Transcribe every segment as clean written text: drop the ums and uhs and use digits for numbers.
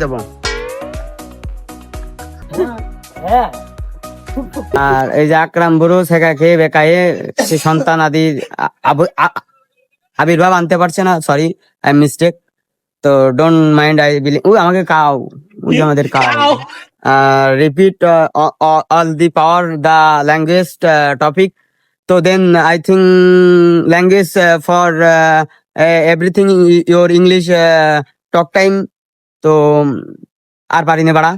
দেবো। আর এই যে আকরাম বুড়ো শেখা খেয়ে বেকায়ে সে সন্তান আদি আবির্ভাব আনতে পারছে না, সরি আই মিস্টেক। তো ডোন্ট মাইন্ড, আই বিলিভ আমাকে কাও আমাদের কাও repeat all the power the language topic. তো then I think language for everything your English talk time. তো আর পারি না বাড়া।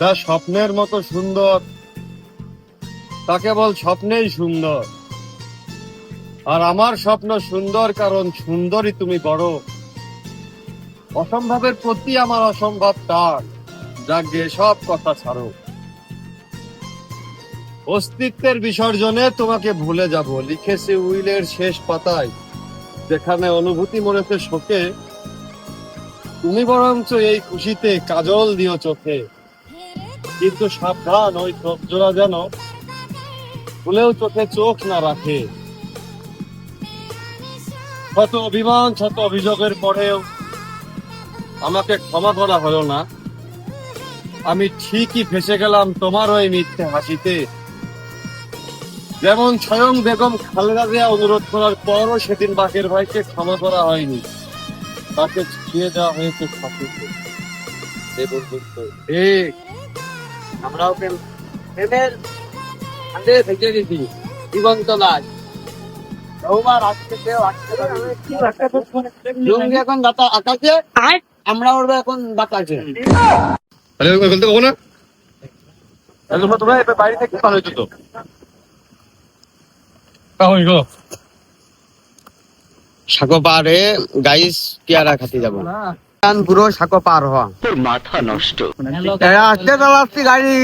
যা স্বপ্নের মতো সুন্দর তা কেবল স্বপ্নেই সুন্দর। আর আমার স্বপ্ন সুন্দর, কারণ সুন্দরী তুমি বড়। অসম্ভবের প্রতি আমার অসম্ভব টান, যাকে সব কথা ছাড়ো। অস্তিত্বের বিসর্জনে তোমাকে ভুলে যাব, লিখেছি উইলের শেষ পাতায়, যেখানে অনুভূতি মরেছে শোকে, তুমি বরঞ্চ এই খুশিতে কাজল দিও চোখে। কিন্তু সাবধান, ওই চোখ জোড়া যেন ভুলেও চোখে চোখ না রাখে। শত অভিমান, শত অভিযোগের পরেও আমাকে ক্ষমা করা হলো না। আমি ঠিকই ফেসে গেলাম তোমার ওই মিথ্যে হাসিতে। যেমন স্বয়ং বেগম খালেদা জিয়া অনুরোধ করার পরও সেদিন বাকের ভাইকে ক্ষমা করা হয়নি, তাকে ছুঁয়ে দেওয়া হয়েছে ফাঁসিতে। আমরাও প্রেমের ফাঁদে ফেঁসে গেছি, জীবন্ত লাশ। লুঙ্গি এখন আকাশে, আমরা উড়বো এখন বাতাসে। তোমরা বাইরে থেকে ভালো হইতো তো। সাঁকো পারে গাইস, পেয়ারা খাতে যাবো। পুরো সাঁকো পার হওয়া, তোর মাথা নষ্ট। আসতে চালাচ্ছি গাড়ি।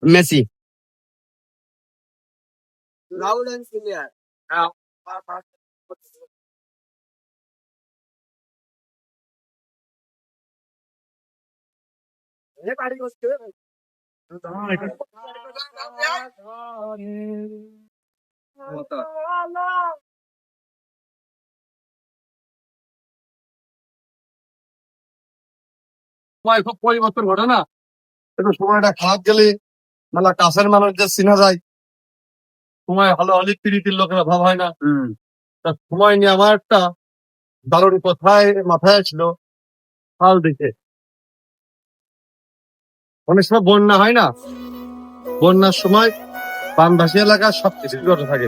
মেসি লাউড এন্ড ক্লিয়ার। সময় খুব পরিবর্তন ঘটে না, একটু সময়টা খারাপ গেলে মেলা কাছের মানুষদের চিনা যায়। সময় ভালো হলে প্রীতির লোকের অভাব হয় না। তা সময় নিয়ে আমার একটা দারুণ কথায় মাথায় ছিল, হাল দিতে। অনেক সময় বন্যা হয় না, বন্যার সময় বানভাসী এলাকার সবকিছু ঘটে থাকে,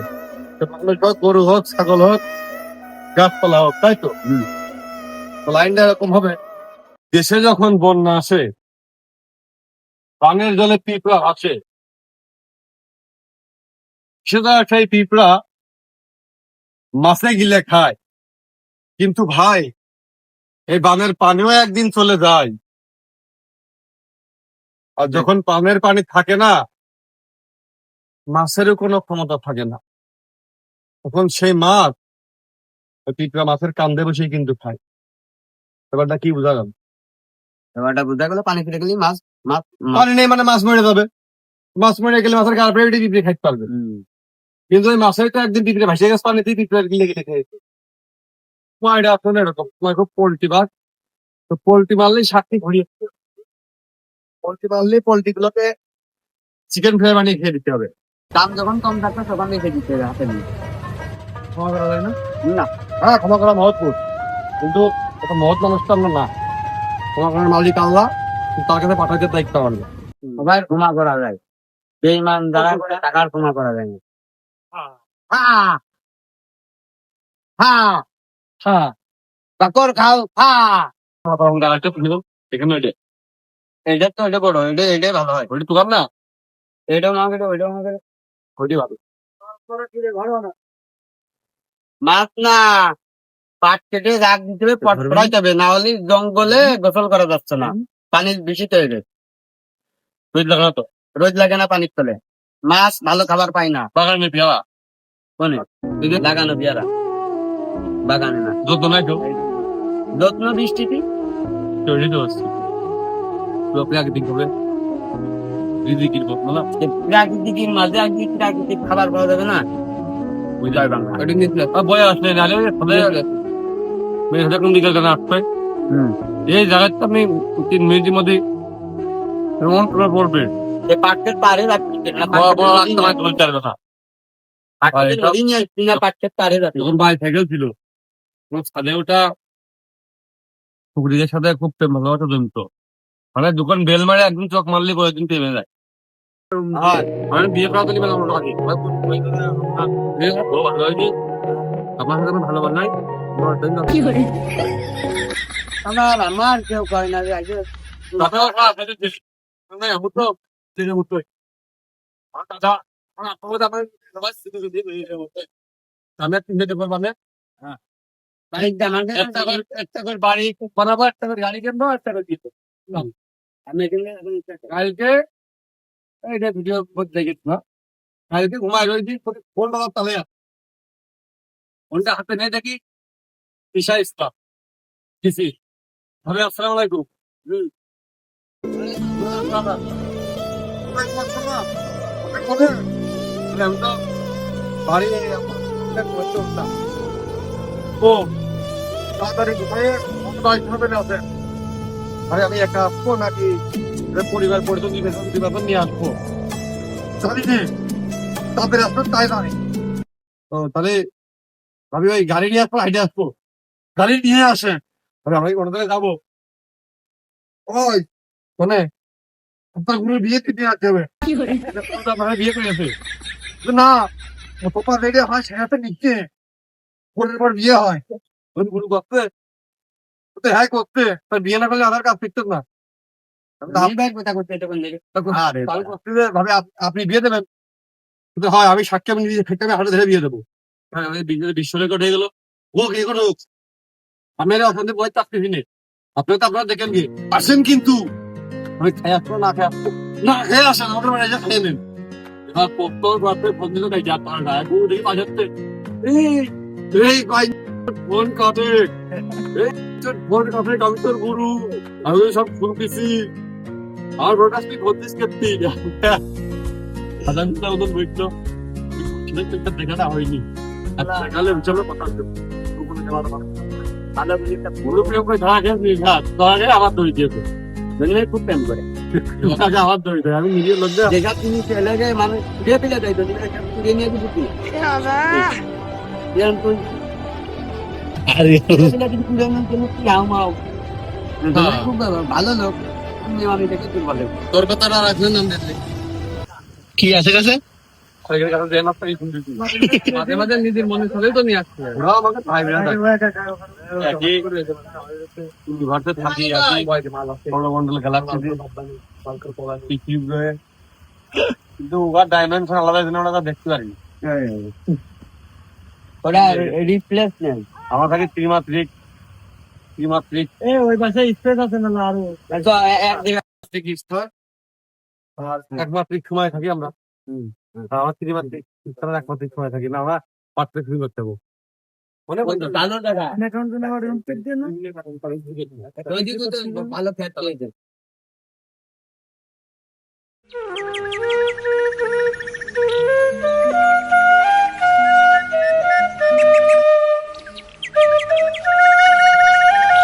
মানুষ হোক, গরু হোক, ছাগল হোক, গাছপালা হোক, তাই তো। লাইনটা এরকম হবে, দেশে যখন বন্যা আসে, পানের জলে পিঁপড়া আসে, সেটা সেই পিঁপড়া মাছে গিলে খায়। কিন্তু ভাই, এই বানের পানিও একদিন চলে যায়। আর যখন পানের পানি থাকে না, মাছেরও কোনো ক্ষমতা থাকে না। তখন সেই মাছ ওই পিঁপড়া মাছের কান্দে বসেই কিন্তু খায়। ব্যাপারটা কি বোঝা গেল? ব্যাপারটা বুঝা গেল, পানি ফিরে গেলেই মাছ মাছ পানি নেই মানে মাছ মরে যাবে। মাছ মরে গেলে মাছের গাড়ি পিঁপড়ে খাইতে পারবে। কিন্তু ওই মাছের তো একদিন পিঁপড়ে ভাসিয়ে গেছে পানিতে, পিঁপড়ে গিলে গিলে খেয়েছে। তোমার আসলে এরকম, তোমার খুব পোল্ট্রি মাছ, তো পোল্ট্রি মারলেই শাকটি ঘুরিয়ে, পোল্ট্রি মারলেই পোল্ট্রি গুলোকে চিকেন ফ্রাই বানিয়ে খেয়ে দিতে হবে। দাম যখন কম থাকবে তখন রেখে দিতে হবে হাতে নিয়ে। ক্ষমা করা যায় না? না, হ্যাঁ, ক্ষমা করা মহৎপুর, কিন্তু একটা মহৎ মানুষ তো আমরা না। ক্ষমা করার মালিক আল্লাহ, কিন্তু তার কাছে পাঠাতে দায়িত্ব আমার না। সবাই ক্ষমা করা যায়, বেঈমান যারা করে টাকার ক্ষমা করা যায় না। হ্যাঁ হ্যাঁ হ্যাঁ, কাকর খাও হ্যাঁ। এখানে ওইটা এটা তো এটা বড়, এটাই ভালো হয়। ওইটা দোকান না, এটাও না কেটে ওইটাও না কেটে ওইটাই ভালো। মাছ না, পাট কেটে রাখ দিতে হবে, পট পড়াইতে হবে, না হলে জঙ্গলে গোসল করা যাচ্ছে না, পানি বেশি তৈরি। রোজ লাগানো তো, রোজ লাগে না পানির তলে, মাছ ভালো খাবার পাই না। বাগানে পেয়ারা কোনে লাগানো পেয়ারা বাগানে না, যত্ন নাই তো, যত্ন বৃষ্টিতে তৈরি তো হচ্ছে। প্রাকৃতিক হবে দিদি কিনবো না প্রাকৃতিকের মাঝে আর কি প্রাকৃতিক খাবার পাওয়া যাবে না ওই যায় বাংলা ওটা নিয়ে বয় আসলে নালে মেয়ে হাজার কোন দিকে জানা আসবে এই জায়গাটা আপনি 3 মিনিটের মধ্যে এমন করে পড়বে এই পাটের পারে রাখছি বড় বড় রাস্তা মানে বলতে পারবে না পাটের পারে রাখছি যখন ভাই সাইকেল ছিল ছাদে ওটা পুকুরিদের সাথে খুব প্রেম ভালোবাসা জমতো মানে দোকান বেল মারে একদিন চোখ মারলে কয়েকদিন পেয়ে যায় মানে বিয়ে করা তো নিবে না ওটা আগে বিয়ে করা খুব ভালো হয়েছে আপনার সাথে আমার ভালো বানাই আমার কেউ কয় না আগে আমি তিনটে দেবো মানে একটা করে বাড়ি বানাবো একটা করে গাড়ি কিনবো একটা করে দিতে কালকে এইটা ভিডিও দেখেছ না কালকে ঘুমায় রয়েছি ফোন বাবার তাহলে ফোনটা হাতে নেই দেখি ঈশা ইসলাম কিসি ভাবে আসসালামু আলাইকুম বাড়ি ও তাড়াতাড়ি কোথায় আছে আরে আমি একা আসবো নাকি পরিবার পরিজন নিয়ে আসবো জানি যে তাদের আসবো তাই জানি তো তাহলে ভাবি ওই গাড়ি নিয়ে আসবো হাইটে আসবো গাড়ি নিয়ে আসেন তবে আমরা কোনো জায়গায় যাবো ওই শোনে আপনার গুরুর বিয়ে নিয়ে আসতে হবে আপনারা বিয়ে করে গেছে না তোপার রেডি হয় সেখানে নিচ্ছে পরের পর বিয়ে হয় ওই গুরু করতে হ্যাঁ করতে তার বিয়ে না করলে আধার কার্ড ফিরত না ভাবে আপনি বিয়ে দেবেন কিন্তু হয় আমি সাক্ষী আমি নিজে ফেটে আমি হাতে ধরে বিয়ে দেবো বিশ্ব রেকর্ড হয়ে গেল হোক এ কোনো হোক আপনারা অশান্তি বই চাকরি নেই আপনি তো আপনারা দেখেন কি আসেন কিন্তু আমি খেয়ে আসবো না খেয়ে আসবো না খেয়ে আসেন আমাদের মানে খেয়ে নেন এবার প্রত্যেক রাত্রে ফোন দিল তাই যা পারে না গুরু দেখি বাজাচ্ছে এই ভাই ফোন কাটে ফোন কাটে আমি তোর গুরু আমি সব শুনতেছি আর ওটা তুই বলতিস কেমনি সাধারণত ওদের বইতো দেখাটা হয়নি দেখালে চলো কথা আমার দড়ি দিয়েছে খুব প্রেম করে আমার দড়ি দেয় আমি নিজের লোক দেখা তুমি ছেলেকে মানুষ ফিরে ফেলে দেয় তো ফিরে নিয়ে কিছু কি খুব ভালো লোক আমি দেখে তুই বলে তোর কথা রাখলেন নাম দেখলে কি আছে কাছে মাঝে মাঝে নিজের মনে চলে তো নিয়ে আসছে ওরা আমাকে ভাই ঘরতে থাকি মন্ডল গ্যালাক্সি কিন্তু ওরা ডাইমেনশন আলাদা জন্য ওরা দেখতে পারিনি ওরা রিপ্লেসমেন্ট আমার কাছে ত্রিমাত্রিক ওই পাশে স্পেস আছে না আরো স্তর আর একমাত্রিক সময় থাকি আমরা আমার ত্রিমাত্রিক একমাত্রিক সময় থাকি না আমরা পাত্রিক শুরু করতে হবো ভালো টাকা ভালো ফ্যাট হয়েছে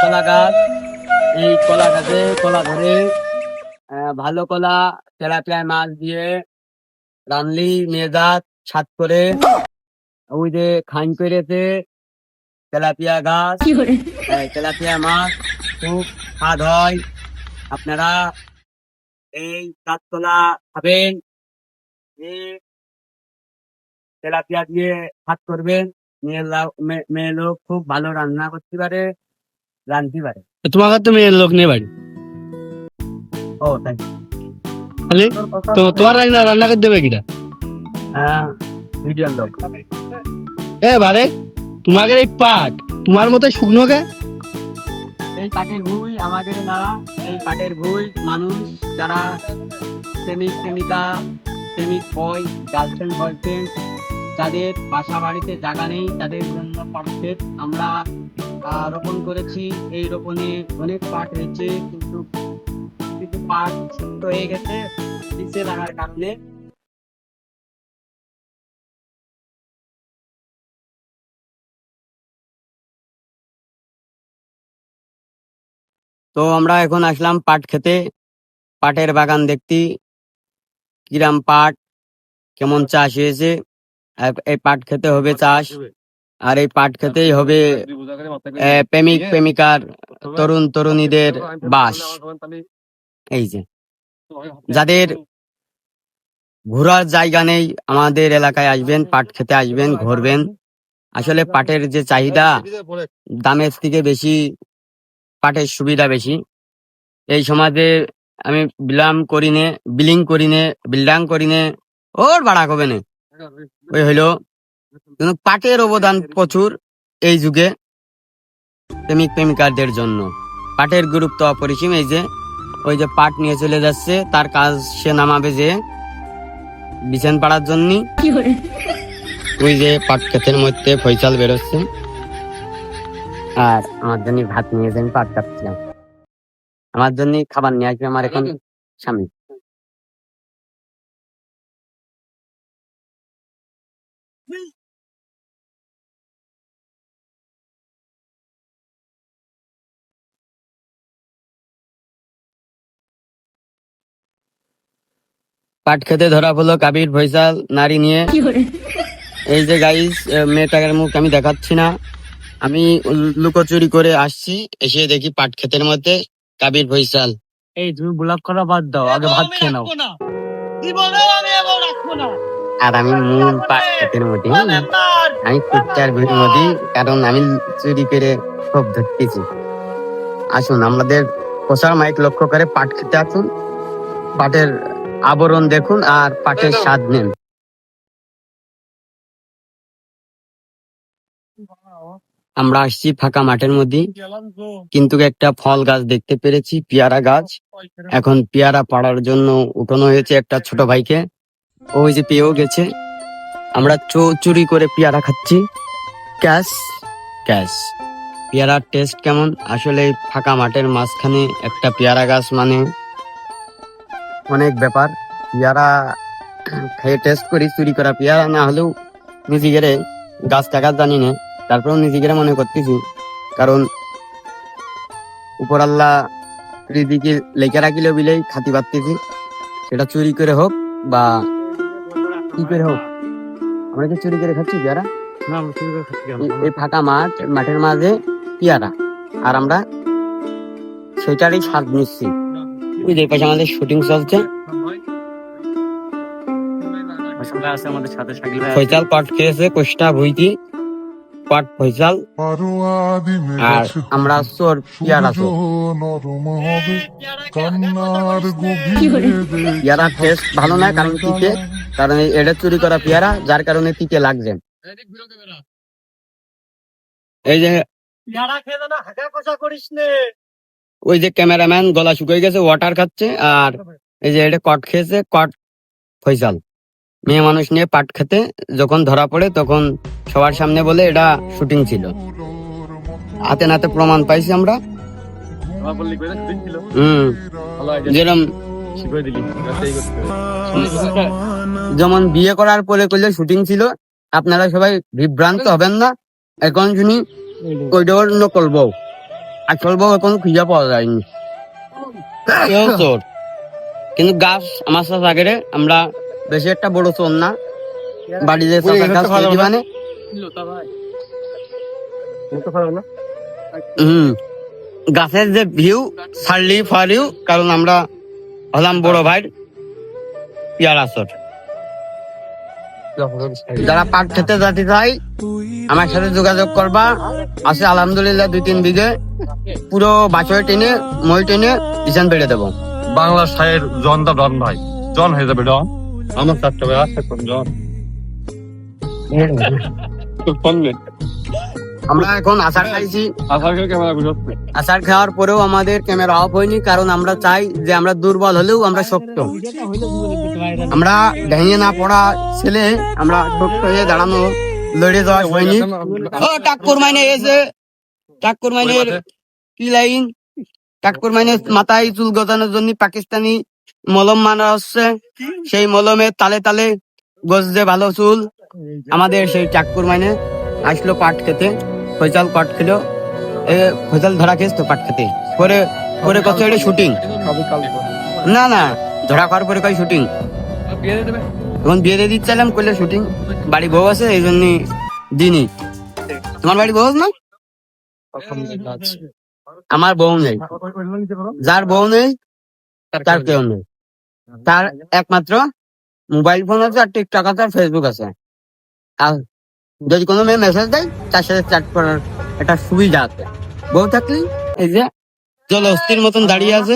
কলা গাছ এই কলা গাছে কলা ধরে ভালো কলা তেলাপিয়া মাছ দিয়ে রানলি মেজাজ ছাদ করে ওই যে খান করেছে তেলাপিয়া গাছ তেলাপিয়া মাছ খুব স্বাদ হয় আপনারা এই কাঁচকলা খাবেন তেলাপিয়া দিয়ে ভাত করবেন মেয়ে লোক খুব ভালো রান্না করতে পারে রাঁধতে পারে তোমার কাছে মেয়ের লোক নেই বাড়ি ও তাই তো তোমার রান্না করে দেবে কিনা ভিডিওর লোক বারে তোমাকে এই পাট তোমার মতো শুকনো কে এই পাটের ভুই আমাদের না এই পাটের ভুই মানুষ যারা প্রেমিকা প্রেমিক হয় গার্লফ্রেন্ড বয়ফ্রেন্ড যাদের বাসা বাড়িতে জায়গা নেই তাদের জন্য পারফেক্ট আমরা রোপণ করেছি এই রোপণে অনেক পাট হয়েছে কিন্তু পাট তো হয়ে গেছে নিচে লাগার কাটলে তো আমরা এখন আসলাম পাট খেতে, পাটের বাগান দেখতে, কিরাম পাট, কেমন চাষ হয়েছে। আর এই পাট খেতে হবে চাষ, আর এই পাট খেতেই হবে প্রেমিক প্রেমিকার, তরুণ তরুণীদের বাস। এই যে যাদের ঘোরার জায়গা নেই, আমাদের এলাকায় আসবেন, পাট খেতে আসবেন, ঘুরবেন। আসলে পাটের যে চাহিদা, দামের থেকে বেশি পাটের সুবিধা বেশি। এই সমাজে আমি বিল্ডাং করিনে ওর ভাড়া কবে না, ওই হইলো কিন্তু পাটের অবদান প্রচুর এই যুগে প্রেমিক প্রেমিকাদের জন্য। পাটের গুরুত্ব অপরিসীম। এই যে ওই যে পাট নিয়ে চলে যাচ্ছে, তার কাজ সে নামাবে যে বিছান পাড়ার জন্য। ওই যে পাট ক্ষেতের মধ্যে ফয়সাল বেরোচ্ছে, আর আমার জন্য ভাত নিয়েছেন, পাট কাটছিলাম। আমার জন্য খাবার নিয়ে আসবে আমার এখন স্বামী। পাট খেতে ধরা হলো কাবির ফয়সাল নারী নিয়ে। এই যে গাইস, মেয়েটার মুখ আমি দেখাচ্ছি না, আমি লুকোচুরি করে আসছি, এসে দেখি পাট ক্ষেতের মধ্যে কাবির ফয়সাল। এই তুমি ব্লক করা বাদ দাও, আগে ভাত খেয়ে নাও। আর আমি মূল পাট ক্ষেতের মধ্যে, আমি কুত্তার ভিড়ের মধ্যে, কারণ আমি চুরি করে সব ধরতেছি। আসুন আমাদের প্রচার মাইক লক্ষ্য করে পাট খেতে আসুন, পাটের আবরণ দেখুন আর পাটের স্বাদ নেন। আমরা আসছি ফাঁকা মাঠের মধ্যে, কিন্তু একটা ফল গাছ দেখতে পেরেছি, পেয়ারা গাছ। এখন পেয়ারা পাড়ার জন্য উঠানো হয়েছে একটা ছোট ভাইকে, ওই যে পেয়েও গেছে। আমরা চুরি করে পেয়ারা খাচ্ছি, ক্যাশ ক্যাশ। পেয়ারার টেস্ট কেমন? আসলে ফাঁকা মাঠের মাঝখানে একটা পেয়ারা গাছ মানে অনেক ব্যাপার। পেয়ারা খেয়ে টেস্ট করি, চুরি করা পেয়ারা না হলেও নিজেকে গাছ টাকা জানি না, তারপরেও নিজেকে মনে করতেছি, কারণ উপর আল্লাহ রিজিকে লেখা রাখিলেও বিলেই খাতি পারতেছি, সেটা চুরি করে হোক বা কি করে হোক। আমরা কি চুরি করে খাচ্ছি পেয়ারা? এই ফাঁকা মাঠের মাঝে পেয়ারা, আর আমরা সেটারই স্বাদ নিচ্ছি। ওই যে পাশে আমাদের শুটিং চলছে, ফয়সাল পাট খেয়েছে, কোষ্টা ভুইতি পাট ফয়সাল, আর আমরা চোর পেয়ারা চোর। পেয়ারা টেস্ট ভালো না, কারণ তিতে, কারণ এটা চুরি করা পেয়ারা, যার কারণে তিতে লাগছে। এই যে ওই যে ক্যামেরাম্যান গলা শুকিয়ে গেছে, ওয়াটার খাচ্ছে, আর এই যে এটা কট খেয়েছে, কট ফয়সাল। মেয়ে মানুষ নিয়ে পাট খেতে যখন ধরা পড়ে তখন সবার সামনে বলে এটা শুটিং ছিল। হাতে নাতে প্রমাণ পাইছি আমরা। যেরকম যেমন বিয়ে করার পরে করলে শুটিং ছিল, আপনারা সবাই বিভ্রান্ত হবেন না। এখন শুনি ওইটাও নকল বউ, আসল বউ এখন খুঁজে পাওয়া যায়নি। চোর কিন্তু গাছ আমার সাথে আগে, আমরা বেশি একটা বড় চোর না, বাড়িতে মানে গাছের যে ভিউ ছাড়লি ফাড়িও, কারণ আমরা হলাম বড় ভাই পেয়ারা চোর। যারা পাট খেতে যেতে চাই আমার সাথে যোগাযোগ করবা, আছে আলহামদুলিল্লাহ 2-3 বিঘে, পুরো বাছয় টেনে মই টেনে বিছান পেড়ে দেবো। বাংলা সাহের জন দা ডন ভাই, জন হয়ে যাবে ডন। আমার চারটা ভাই আসছে জন। আমরা এখন আচার খাইছি, আচার খাওয়ার পরেও আমাদের ক্যামেরা অফ হয়নি, কারণ আমরা চাই যে আমরা দুর্বল হলেও আমরা শক্ত। আমরা ভেঙে না পড়া ছেলে, আমরা শক্ত হয়ে দাঁড়ানো, লড়ে যাওয়া সৈনিক। টাক্কুর মাইনে এসে, টাক্কুর মাইনের কি লাইন চাক্কুর মাইনে মাথায় চুল গজানোর জন্য পাকিস্তানি মলম মারা হচ্ছে, সেই মলমের তালে তালে গজছে ভালো চুল। আমাদের সেই চাক্কুর মাইনে আসলো পাট খেতে, ফয়সাল পাট খেলো, ফয়সাল ধরা খেয়েছ তো পাট খেতে, পরে পরে কত এটা শুটিং, না না ধরা খাওয়ার পরে কয় শুটিং, এখন বিয়ে দিয়ে দিচ্ছিলাম করলে শুটিং, বাড়ি বউ আছে এই জন্য দিনই। তোমার বাড়ি বউ না? আমার বউ নেই, যার বউ নেই তার কেউ নেই, তার একমাত্র মোবাইল ফোন আছে আর টিকটক আছে আর ফেসবুক আছে। আর যদি কোনো মেয়ে মেসেজ দেয় তার সাথে চ্যাট করার একটা সুবিধা আছে। বউ থাকলে এই যে জল অস্থির মতন দাঁড়িয়ে আছে।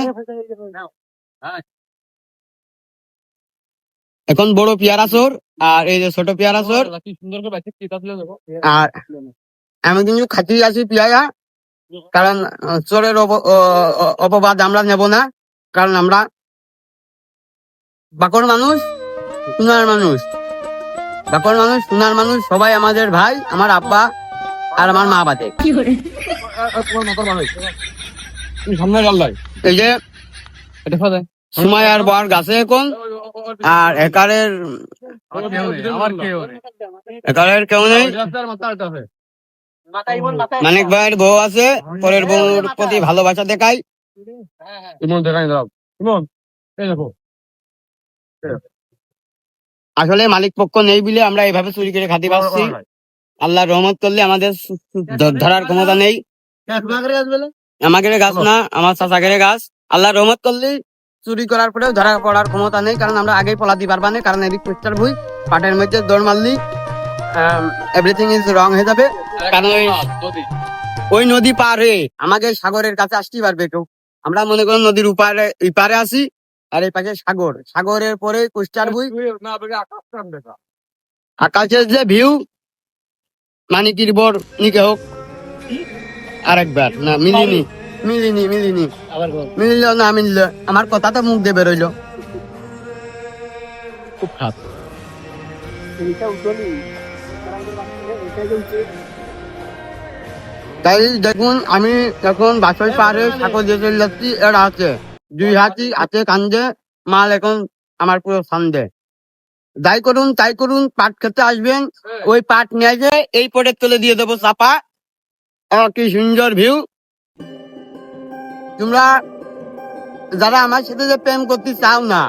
এখন বড় পেয়ারা চোর আর এই যে ছোট পেয়ারা চোর। আর আমি কিন্তু খাতি আছি পেয়ারা, কারণ চোরের অপবাদ আমরা নেব না, কারণ আমরা বাকর মানুষ, সোনার মানুষ, বাকর মানুষ, সোনার মানুষ, সবাই আমাদের ভাই, আমার আব্বা আর আমার মা বাদে। এই যে সময় আর বর গাছে এখন, আর একারের কেউ নেই। মানিক ভাইয়ের বউ আছে, পরের বউর প্রতি ভালোবাসা দেখাই। আসলে মালিক পক্ষ নেই বলে আমরা এইভাবে চুরি করে খাতে পারছি। আল্লাহ রহমত করলে আমাদের ধরার ক্ষমতা নেই। আমাদের গাছ না, আমার চাচাগের গাছ। আল্লাহ রহমত করলে চুরি করার পরেও ধরা পড়ার ক্ষমতা নেই, কারণ আমরা আগেই পলাতে পারবা না, কারণ এদিক চেষ্টার ভুই পাটের মধ্যে দৌড় মারলি এভরিথিং ইজ রং হয়ে যাবে। কারণ ওই নদী পার হয়ে আমাকে সাগরের কাছে আসতেই পারবে কেউ। আমরা মনে করুন নদীর ইপারে আসি আর এই পাশে সাগর, সাগরের পরে কুষ্টার ভুই, আকাশের যে ভিউ, মানিকির বর নিকে হোক আরেকবার না, মিলিনি মিলিল না, মিলল আমার কথা তো মুখ দিয়ে বেরোইল। খুব খারাপ। তাই দেখুন আমি এখন বাসই পারে সাগর দিয়ে চলে যাচ্ছি, এর আছে 2 হাতি হাতে কান্দে মাল, এখন আমার পুরো সান্দে। যাই করুন তাই করুন, পাট খেতে আসবেন, ওই পাট নিয়ে যে এই পটের তলে দিয়ে দেবো চাপা। কি সুন্দর ভিউ। তোমরা যারা আমার সাথে যে প্রেম করতে চাও না,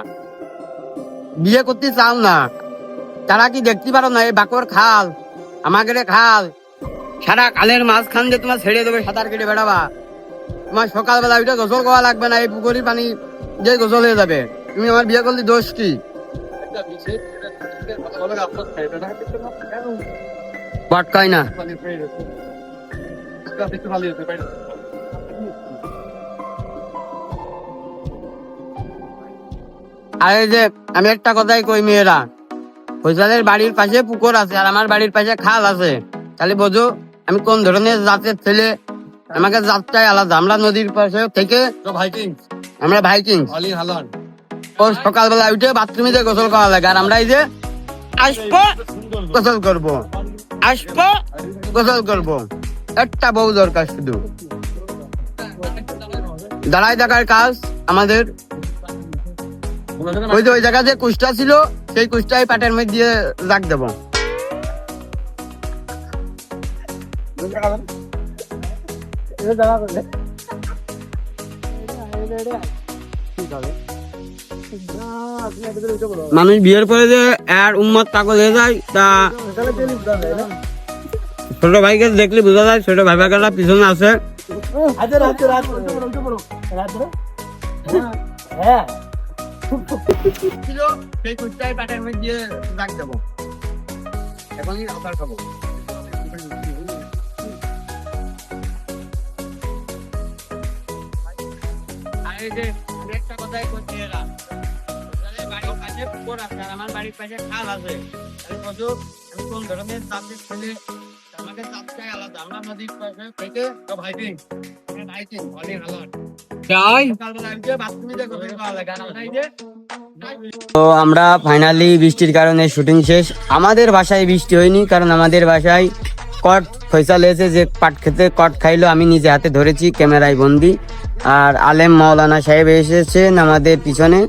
বিয়ে করতে চাও না, তারা কি দেখতে পারো না এই বাকর খাল, আমাদের খাল, সারা খালের মাঝখান দিয়ে তোমার ছেড়ে দেবে, সাঁতার কেটে বেড়াবা। তোমার সকালবেলা ওইটা গোসল করা লাগবে না, এই পুকুরের পানি যে গোসল হয়ে যাবে। তুমি আমার বিয়ে করলে দোষ কি? পটকাই না। আরে যে আমি একটা কথাই কই, মেয়েরা, ফয়সালের বাড়ির পাশে পুকুর আছে আর আমার বাড়ির পাশে খাল আছে, তাহলে বোঝো আমি কোন ধরনের জাতের ছেলে। আমাকে জাতটাই আলাদা। আমরা নদীর পাশে থেকে আমরা ভাইকিং। ও সকালবেলা উঠে বাথরুমে যে গোসল করা লাগে, আর আমরা এই যে আসবো গোসল করবো, আসবো গোসল করবো। একটা বউ দরকার শুধু, দাঁড়ায় থাকার কাজ আমাদের। ওই যে ওই জায়গায় যে কুষ্টা ছিল, সেই কুষ্টাই পাটের মধ্যে দিয়ে রাখ দেবো। মানুষ বিয়ের পরে যে আর উম্মত পাগল হয়ে যায়, তা ছোট ভাইকে দেখলে বোঝা যায়। ছোট ভাই ভাইরা পিছনে আছে। সেই কুষ্টাই পাটের মধ্যে দিয়ে রাখ দেবো। এখনই আসার খাবো। একটা কথাই করছি, এরা বাড়ির পাশে পুকুর আছে আর আমার বাড়ির পাশে খাল আছে, আমি কোন ধরনের জাতের ছেলে, আমাদের জাতটাই আলাদা। আমরা নদীর পাশে থেকে ভাইকিং অনেক তো আমরা ফাইনালি বৃষ্টির কারণে শুটিং শেষ। আমাদের বাসায় বৃষ্টি হয়নি, কারণ আমাদের বাসায় কট ফয়সাল এসে যে পাট খেতে কট খাইলো, আমি নিজে হাতে ধরেছি, ক্যামেরায় বন্দি। আর আলেম মাওলানা সাহেব এসেছেন আমাদের পিছনে,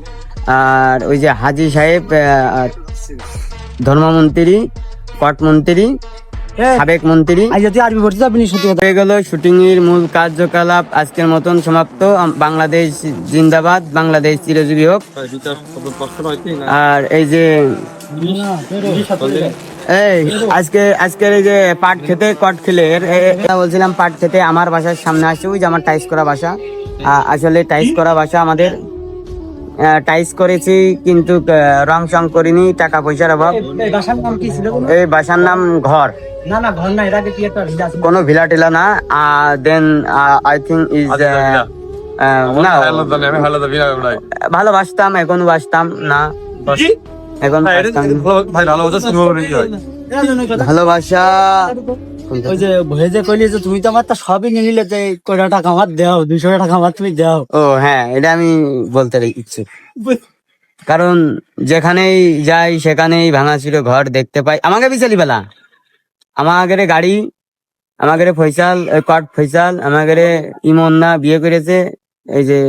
আর ওই যে হাজি সাহেব ধর্মমন্ত্রী, কট মন্ত্রী, সাবেক মন্ত্রী। যদি আরবি পড়তে আপনি সত্যি হয়ে গেল শুটিং এর মূল কার্যকলাপ আজকের মতন সমাপ্ত। বাংলাদেশ জিন্দাবাদ, বাংলাদেশ চিরজীবী হোক। আর এই যে এই আজকের এই যে পাট খেতে কট খেলে বলছিলাম, পাট খেতে আমার বাসার সামনে আসছে, ওই যে আমার টাইস করা বাসা। আসলে টাইস করা বাসা আমাদের, টাইস করেছি কিন্তু রং সং করিনি, টাকা পয়সার অভাব। বাসার নাম কি ছিল? এই বাসার নাম ঘর, না না, ঘর না, এর আগে কি একটা ভিলা ছিল? কোনো ভিলা টিলা না। দেন আই থিঙ্ক ইজ না, ভালোবাসতাম, এখনো বাসতাম না, এখন ভালোবাসা। ওই যে ভয়ে যে কইলি যে তুমি তো আমার তা সবই নিয়ে নিলে, যে কয়টা টাকা আমার দাও, 200 টাকা আমার তুমি দাও। ও হ্যাঁ, এটা আমি বলতে ইচ্ছুক, কারণ যেখানেই যাই সেখানেই ভাঙাচুর ঘর দেখতে পাই। আমাকে বিচালি বেলা, আমাদের গাড়ি, আমাদের ফয়সাল কট ফয়সাল, আমাদের ইমন না বিয়ে করেছে, এই যে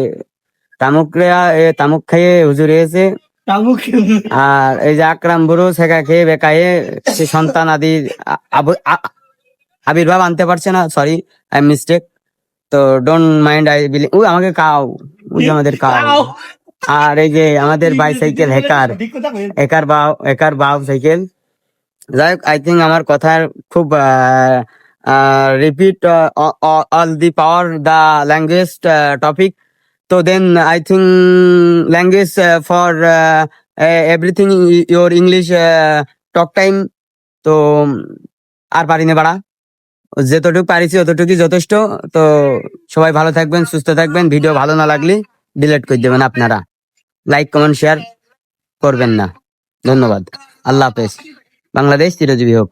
তামুক খাইয়ে হুজুর হয়েছে। আর এই যে আকরাম বুড়ো শেখা খেয়ে বেকায়ে সে সন্তান আদির আবির্ভাব আনতে পারছে না। Sorry, I mistake. তো ডোন্ট মাইন্ড, আই বিলিং। ওই আমাকে কাও, ওই যে আমাদের কাও। আর এই যে আমাদের বাইসাইকেল একার বাউ সাইকেল। যাই হোক, আই থিঙ্ক আমার কথার খুব repeat all the power the language topic. তো then I think language for everything your English talk time. তো আর পারি না বাড়া, যতটুকু পারিছি অতটুকুই যথেষ্ট। তো সবাই ভালো থাকবেন, সুস্থ থাকবেন। ভিডিও ভালো না লাগলে ডিলিট করে দেবেন আপনারা, লাইক কমেন্ট শেয়ার করবেন না। ধন্যবাদ, আল্লাহ হাফেজ, বাংলাদেশ চিরজীবী হোক।